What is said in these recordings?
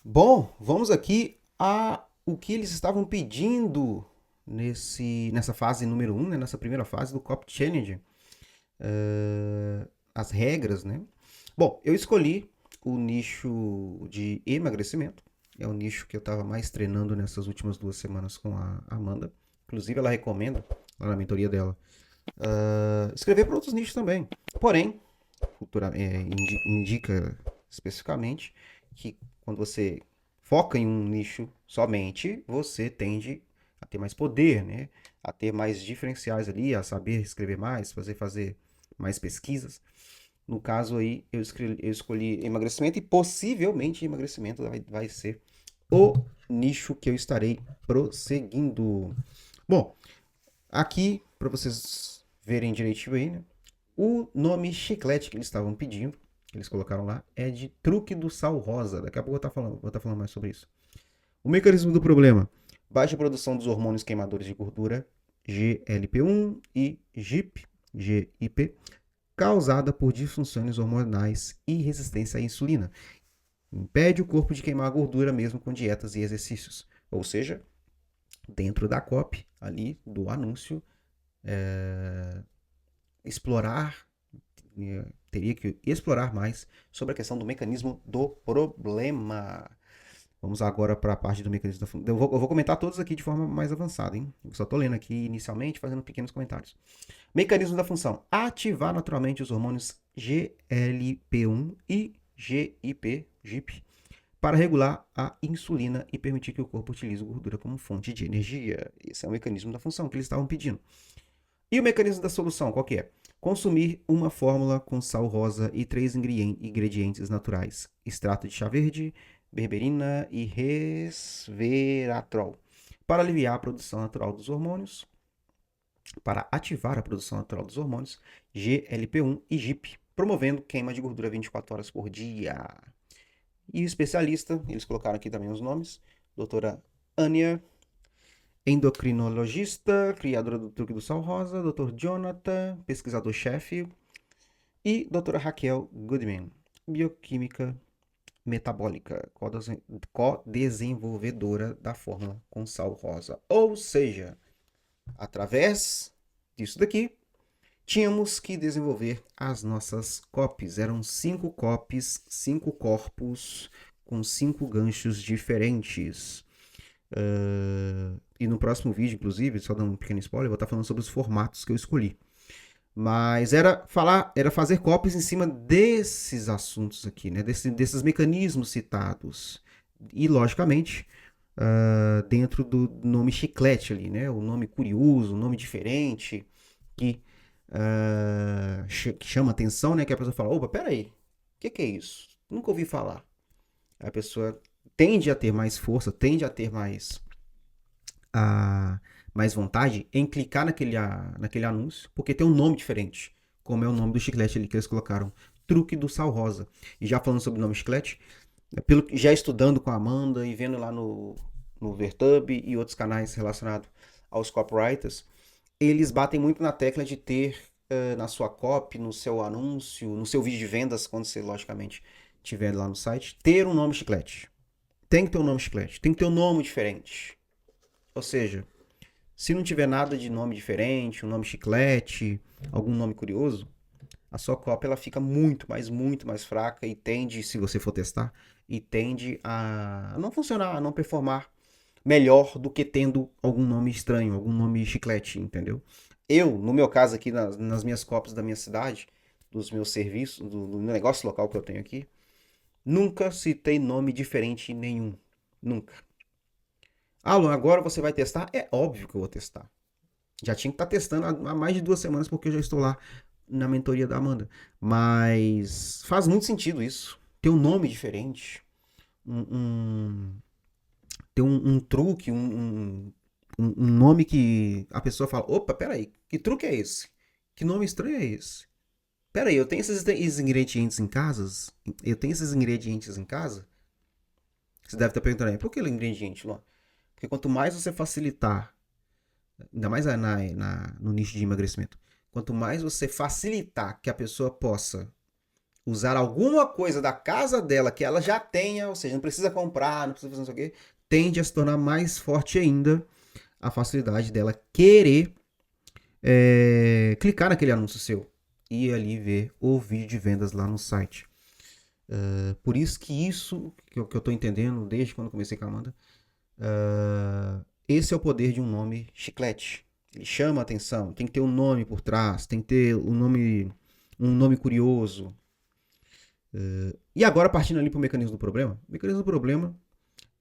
Bom, vamos aqui a o que eles estavam pedindo nessa fase número um, né, nessa primeira fase do Cop Challenge. As regras, né? Bom, eu escolhi o nicho de emagrecimento. É o nicho que eu estava mais treinando nessas últimas 2 semanas com a Amanda. Inclusive, ela recomenda, lá na mentoria dela, escrever para outros nichos também. Porém, indica especificamente que quando você foca em um nicho somente, você tende a ter mais poder, né? A ter mais diferenciais ali, a saber escrever mais, fazer mais pesquisas. No caso aí, eu escolhi emagrecimento e possivelmente emagrecimento vai ser o nicho que eu estarei prosseguindo. Bom, aqui, para vocês verem direitinho aí, né? O nome chiclete que eles estavam pedindo, que eles colocaram lá, é de truque do sal rosa. Daqui a pouco vou estar falando mais sobre isso. O mecanismo do problema: baixa produção dos hormônios queimadores de gordura, GLP-1 e GIP, causada por disfunções hormonais e resistência à insulina. Impede o corpo de queimar gordura mesmo com dietas e exercícios. Ou seja, dentro da COP, ali do anúncio, explorar teria que explorar mais sobre a questão do mecanismo do problema. Vamos agora para a parte do mecanismo da função. Eu vou comentar todos aqui de forma mais avançada, hein? Eu só estou lendo aqui inicialmente, fazendo pequenos comentários. Mecanismo da função: ativar naturalmente os hormônios GLP-1 e GIP, para regular a insulina e permitir que o corpo utilize a gordura como fonte de energia. Esse é o mecanismo da função que eles estavam pedindo. E o mecanismo da solução, qual que é? Consumir uma fórmula com sal rosa e 3 ingredientes naturais: extrato de chá verde, berberina e resveratrol, para aliviar a produção natural dos hormônios, para ativar a produção natural dos hormônios GLP-1 e GIP, promovendo queima de gordura 24 horas por dia. E o especialista, eles colocaram aqui também os nomes: doutora Ania, endocrinologista, criadora do truque do sal rosa, Dr. Jonathan, pesquisador-chefe, e doutora Raquel Goodman, bioquímica metabólica, co-desenvolvedora da fórmula com sal rosa. Ou seja, através disso daqui, tínhamos que desenvolver as nossas copies. Eram 5 copies, 5 corpos com 5 ganchos diferentes. E no próximo vídeo, inclusive, só dando um pequeno spoiler, eu vou estar falando sobre os formatos que eu escolhi. Mas era fazer copies em cima desses assuntos aqui, né? Desses mecanismos citados. E, logicamente, dentro do nome chiclete ali, né? O nome curioso, o nome diferente, que, que chama atenção, né? Que a pessoa fala: opa, peraí, o que é isso? Nunca ouvi falar. A pessoa tende a ter mais força, tende a ter a, mais vontade em clicar naquele anúncio, porque tem um nome diferente, como é o nome do chiclete ali que eles colocaram, truque do sal rosa. E já falando sobre o nome chiclete, já estudando com a Amanda e vendo lá no Vertub e outros canais relacionados aos copywriters, eles batem muito na tecla de ter na sua copy, no seu anúncio, no seu vídeo de vendas, quando você logicamente tiver lá no site, ter um nome chiclete. Tem que ter um nome chiclete, tem que ter um nome diferente. Ou seja, se não tiver nada de nome diferente, um nome chiclete, algum nome curioso, a sua cópia ela fica muito mais fraca e tende, se você for testar, e tende a não funcionar, a não performar melhor do que tendo algum nome estranho, algum nome chiclete, entendeu? Eu, no meu caso aqui, nas minhas cópias da minha cidade, dos meus serviços, do negócio local que eu tenho aqui, nunca citei nome diferente nenhum. Nunca. Alan, agora você vai testar? É óbvio que eu vou testar. Já tinha que estar testando há mais de 2 semanas, porque eu já estou lá na mentoria da Amanda. Mas faz muito sentido isso. Ter um nome diferente. Ter um truque, um nome que a pessoa fala: opa, peraí, que truque é esse? Que nome estranho é esse? Peraí, eu tenho esses ingredientes em casa? Eu tenho esses ingredientes em casa? Você deve estar perguntando aí, por que ingrediente, Luan? Porque quanto mais você facilitar, ainda mais no nicho de emagrecimento, quanto mais você facilitar que a pessoa possa usar alguma coisa da casa dela que ela já tenha, ou seja, não precisa comprar, não precisa fazer não sei o quê, tende a se tornar mais forte ainda a facilidade dela querer clicar naquele anúncio seu e ali ver o vídeo de vendas lá no site. Por isso que isso que eu tô entendendo desde quando comecei com a Amanda, esse é o poder de um nome chiclete. Ele chama a atenção, tem que ter um nome por trás, tem que ter um nome curioso. E agora, partindo ali para o mecanismo do problema, o mecanismo do problema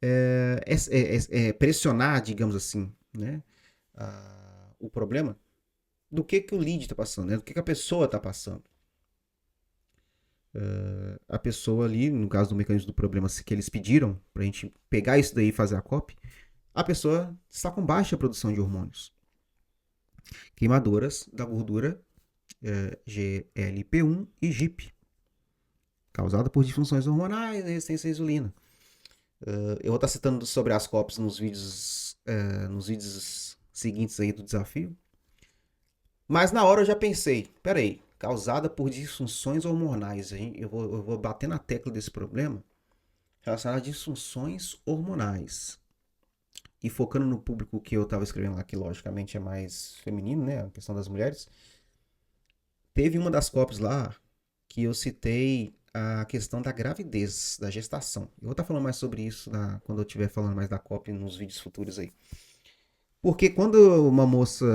é pressionar, digamos assim, né, o problema do que o lead está passando, né, do que a pessoa está passando. A pessoa ali, no caso do mecanismo do problema que eles pediram, para a gente pegar isso daí e fazer a copy, a pessoa está com baixa produção de hormônios. Queimadoras da gordura GLP-1 e GIP, causada por disfunções hormonais e resistência à insulina. Eu vou estar citando sobre as COPs nos vídeos seguintes aí do desafio. Mas na hora eu já pensei, peraí, causada por disfunções hormonais. Eu vou bater na tecla desse problema relacionado a disfunções hormonais. E focando no público que eu estava escrevendo lá, que logicamente é mais feminino, né? A questão das mulheres. Teve uma das COPs lá que eu citei a questão da gravidez, da gestação. Eu vou estar falando mais sobre isso quando eu estiver falando mais da COP nos vídeos futuros aí. Porque quando uma moça.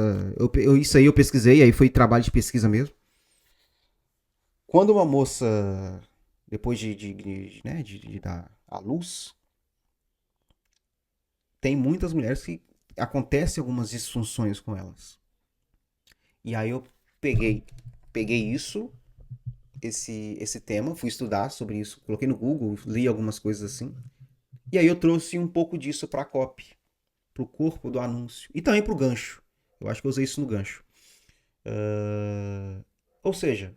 Isso aí eu pesquisei, aí foi trabalho de pesquisa mesmo. Quando uma moça, depois de dar à luz, tem muitas mulheres que acontecem algumas disfunções com elas. E aí eu peguei isso, esse tema, fui estudar sobre isso, coloquei no Google, li algumas coisas assim. E aí eu trouxe um pouco disso para a copy, para o corpo do anúncio e também para o gancho. Eu acho que eu usei isso no gancho. Ou seja,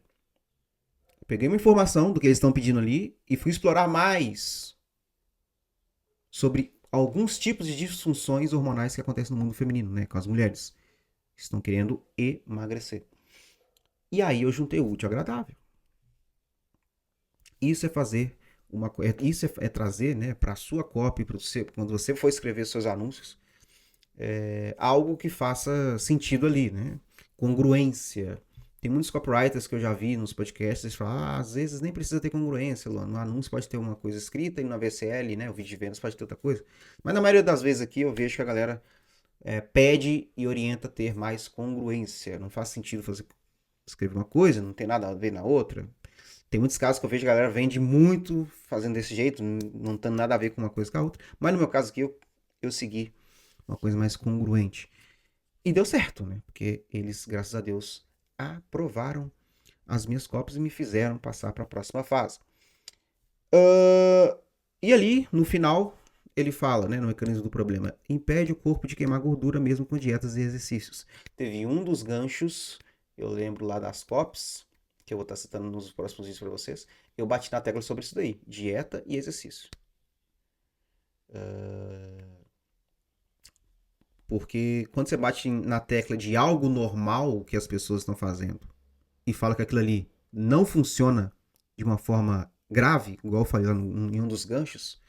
peguei uma informação do que eles estão pedindo ali e fui explorar mais sobre alguns tipos de disfunções hormonais que acontecem no mundo feminino, né, com as mulheres que estão querendo emagrecer. E aí eu juntei o útil ao agradável. Isso é fazer isso é trazer, né, para a sua copy, quando você for escrever seus anúncios, algo que faça sentido ali, né? Congruência. Tem muitos copywriters que eu já vi nos podcasts, eles falam, às vezes nem precisa ter congruência, no anúncio pode ter uma coisa escrita e na VCL, né, o vídeo de vendas pode ter outra coisa. Mas na maioria das vezes aqui eu vejo que a galera pede e orienta a ter mais congruência. Não faz sentido escrever uma coisa, não tem nada a ver na outra. Tem muitos casos que eu vejo que a galera vende muito fazendo desse jeito, não tem nada a ver com uma coisa com a outra. Mas no meu caso aqui eu segui uma coisa mais congruente. E deu certo, né? Porque eles, graças a Deus, aprovaram as minhas cópias e me fizeram passar para a próxima fase. E ali, no final, ele fala, né, no mecanismo do problema, impede o corpo de queimar gordura mesmo com dietas e exercícios. Teve um dos ganchos, eu lembro lá das COPs, que eu vou estar citando nos próximos vídeos para vocês, eu bati na tecla sobre isso daí, dieta e exercício. Porque quando você bate na tecla de algo normal que as pessoas estão fazendo e fala que aquilo ali não funciona de uma forma grave, igual eu falei lá em um dos ganchos,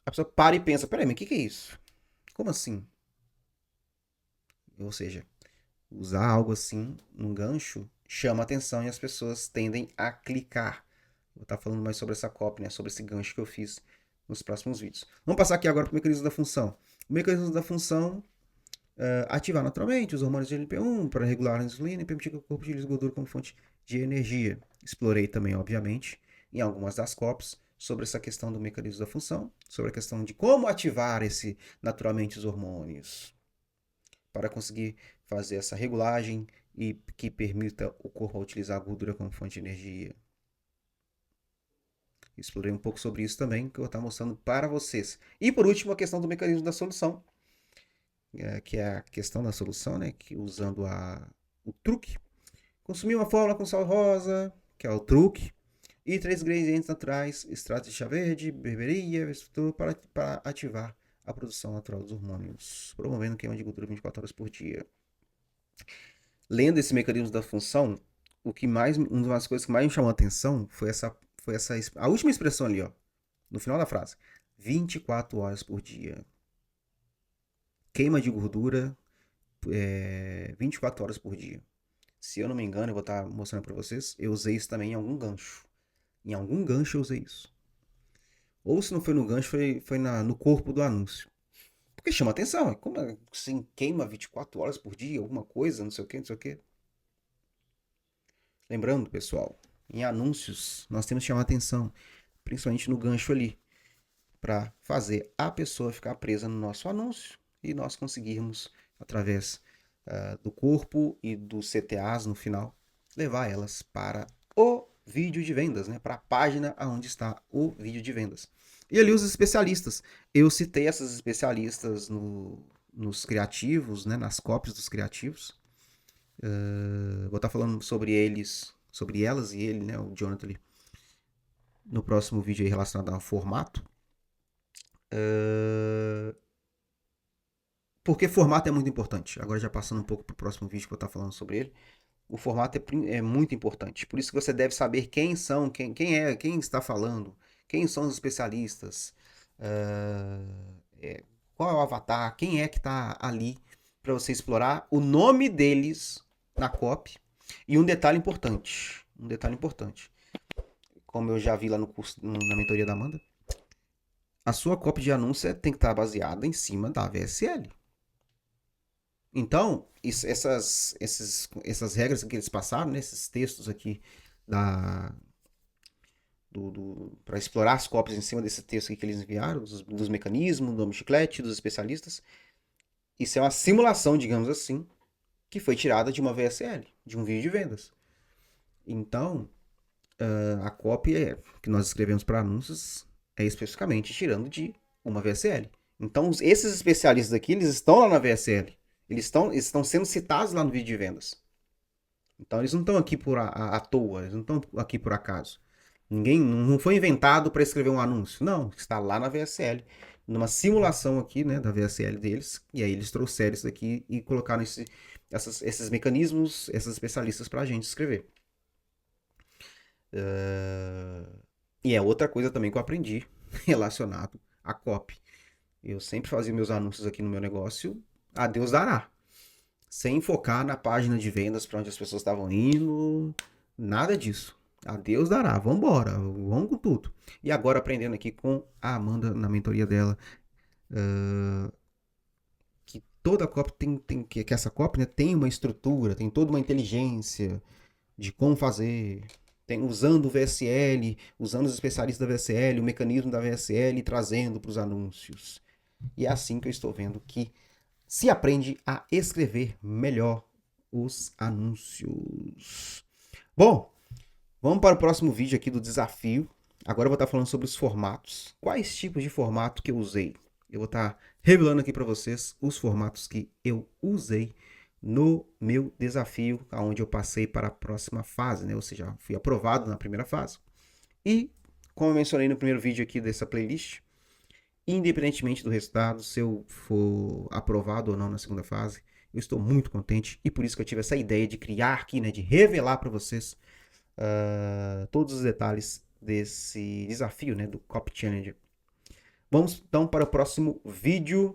a pessoa para e pensa, peraí, mas o que é isso? Como assim? Ou seja, usar algo assim num gancho chama atenção e as pessoas tendem a clicar. Vou estar falando mais sobre essa copy, né? Sobre esse gancho que eu fiz nos próximos vídeos. Vamos passar aqui agora para o mecanismo da função. O mecanismo da função ativar naturalmente os hormônios de GLP-1 para regular a insulina e permitir que o corpo utilize gordura como fonte de energia. Explorei também, obviamente, em algumas das COPs sobre essa questão do mecanismo da função, sobre a questão de como ativar naturalmente os hormônios para conseguir fazer essa regulagem e que permita o corpo utilizar a gordura como fonte de energia. Explorei um pouco sobre isso também, que eu vou estar mostrando para vocês. E por último, a questão do mecanismo da solução, que é a questão da solução, né? Que usando o truque. Consumir uma fórmula com sal rosa, que é o truque, e 3 ingredientes naturais, extrato de chá verde, berberia, para ativar a produção natural dos hormônios, promovendo queima de gordura 24 horas por dia. Lendo esse mecanismo da função, uma das coisas que mais me chamou a atenção foi a última expressão ali, ó, no final da frase. 24 horas por dia. Queima de gordura 24 horas por dia. Se eu não me engano, eu vou estar mostrando para vocês, eu usei isso também em algum gancho. Em algum gancho eu usei isso. Ou se não foi no gancho, foi no corpo do anúncio. Porque chama atenção. Como assim, queima 24 horas por dia, alguma coisa, não sei o que, não sei o que. Lembrando, pessoal, em anúncios nós temos que chamar atenção, principalmente no gancho ali, para fazer a pessoa ficar presa no nosso anúncio e nós conseguirmos, através do corpo e dos CTAs no final, levar elas para o vídeo de vendas, né? Para a página onde está o vídeo de vendas. E ali os especialistas. Eu citei essas especialistas nos criativos, né? Nas copies dos criativos. Vou estar falando sobre elas e ele, né? O Jonathan ali, no próximo vídeo aí relacionado ao formato. Porque formato é muito importante. Agora já passando um pouco para o próximo vídeo que eu vou estar falando sobre ele. O formato é muito importante. Por isso que você deve saber quem são, quem está falando, quem são os especialistas, qual é o avatar, quem é que está ali para você explorar o nome deles na copy. E um detalhe importante, como eu já vi lá no curso, na mentoria da Amanda, a sua copy de anúncio tem que estar baseada em cima da VSL. Então, essas regras que eles passaram, né, esses textos aqui para explorar as cópias em cima desse texto aqui que eles enviaram, dos mecanismos, do nome chiclete, dos especialistas, isso é uma simulação, digamos assim, que foi tirada de uma VSL, de um vídeo de vendas. Então, a cópia que nós escrevemos para anúncios é especificamente tirando de uma VSL. Então, esses especialistas aqui, eles estão lá na VSL. Eles estão sendo citados lá no vídeo de vendas. Então eles não estão aqui à toa, eles não estão aqui por acaso. Ninguém não foi inventado para escrever um anúncio. Não, está lá na VSL, numa simulação aqui, né, da VSL deles. E aí eles trouxeram isso aqui e colocaram esses mecanismos, esses especialistas para a gente escrever. E é outra coisa também que eu aprendi relacionado à copy. Eu sempre fazia meus anúncios aqui no meu negócio, a Deus dará. Sem focar na página de vendas para onde as pessoas estavam indo, nada disso. A Deus dará, vambora, vamos com tudo. E agora aprendendo aqui com a Amanda na mentoria dela, que toda copy que essa copy, né, tem uma estrutura, tem toda uma inteligência de como fazer, usando o VSL, usando os especialistas da VSL, o mecanismo da VSL, trazendo para os anúncios. E é assim que eu estou vendo que se aprende a escrever melhor os anúncios. Bom, vamos para o próximo vídeo aqui do desafio. Agora eu vou estar falando sobre os formatos. Quais tipos de formato que eu usei? Eu vou estar revelando aqui para vocês os formatos que eu usei no meu desafio, onde eu passei para a próxima fase, né? Ou seja, fui aprovado na primeira fase. E, como eu mencionei no primeiro vídeo aqui dessa playlist, independentemente do resultado, se eu for aprovado ou não na segunda fase, eu estou muito contente e por isso que eu tive essa ideia de criar aqui, né, de revelar para vocês todos os detalhes desse desafio, né, do Copy Challenge. Vamos então para o próximo vídeo.